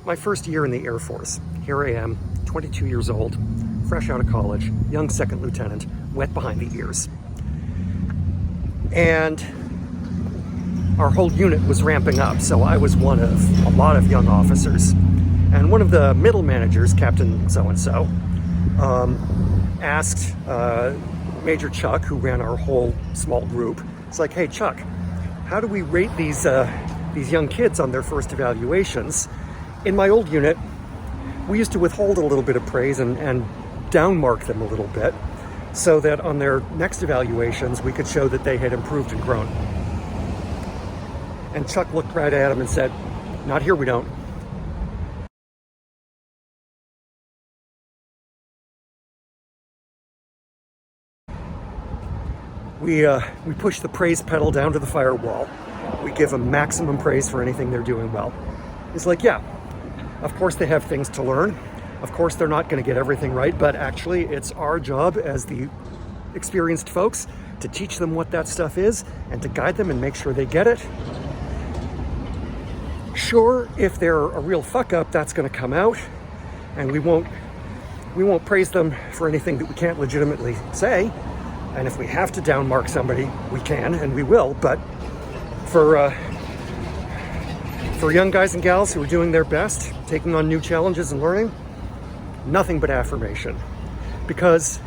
My first year in the Air Force. Here I am, 22 years old, fresh out of college, young second lieutenant, wet behind the ears. And our whole unit was ramping up, so I was one of a lot of young officers. And one of the middle managers, Captain so-and-so, asked Major Chuck, who ran our whole small group, it's like, hey Chuck, how do we rate these young kids on their first evaluations? In my old unit, we used to withhold a little bit of praise and downmark them a little bit so that on their next evaluations, we could show that they had improved and grown. And Chuck looked right at him and said, not here, we don't. We push the praise pedal down to the firewall. We give them maximum praise for anything they're doing well. It's like, yeah, of course they have things to learn. Of course they're not going to get everything right, but actually it's our job as the experienced folks to teach them what that stuff is and to guide them and make sure they get it. Sure, if they're a real fuck up, that's going to come out, and we won't praise them for anything that we can't legitimately say. And if we have to downmark somebody, we can and we will. But for young guys and gals who are doing their best, taking on new challenges and learning, nothing but affirmation. Because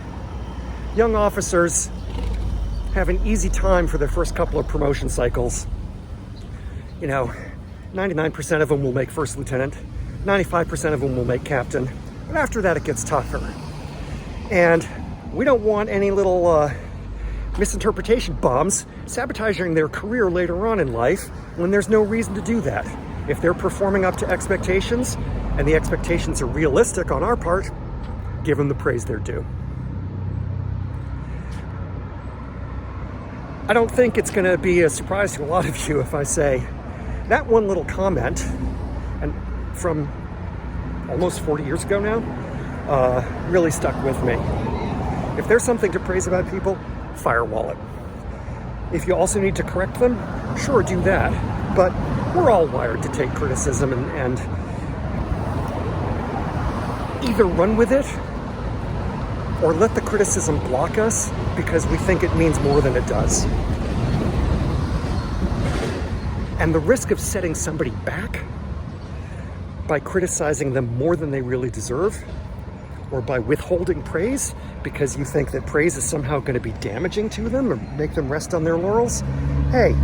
young officers have an easy time for their first couple of promotion cycles. 99% of them will make first lieutenant, 95% of them will make captain, but after that it gets tougher. And we don't want any little misinterpretation bombs sabotaging their career later on in life when there's no reason to do that. If they're performing up to expectations, and the expectations are realistic on our part, give them the praise they're due. I don't think it's going to be a surprise to a lot of you if I say that one little comment, and from almost 40 years ago now, really stuck with me. If there's something to praise about people, firewall it. If you also need to correct them, sure, do that. But we're all wired to take criticism and either run with it or let the criticism block us because we think it means more than it does. And the risk of setting somebody back by criticizing them more than they really deserve, or by withholding praise because you think that praise is somehow going to be damaging to them or make them rest on their laurels. Hey,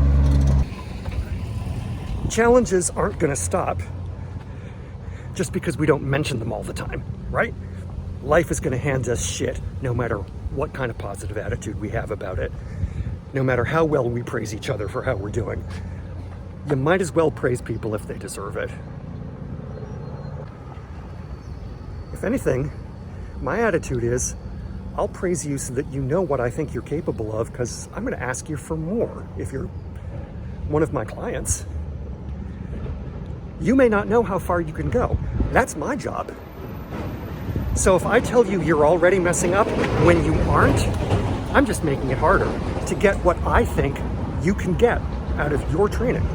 challenges aren't going to stop just because we don't mention them all the time, right? Life is going to hand us shit no matter what kind of positive attitude we have about it, no matter how well we praise each other for how we're doing. You might as well praise people if they deserve it. If anything, my attitude is, I'll praise you so that you know what I think you're capable of, because I'm going to ask you for more if you're one of my clients. You may not know how far you can go. That's my job. So if I tell you you're already messing up when you aren't, I'm just making it harder to get what I think you can get out of your training.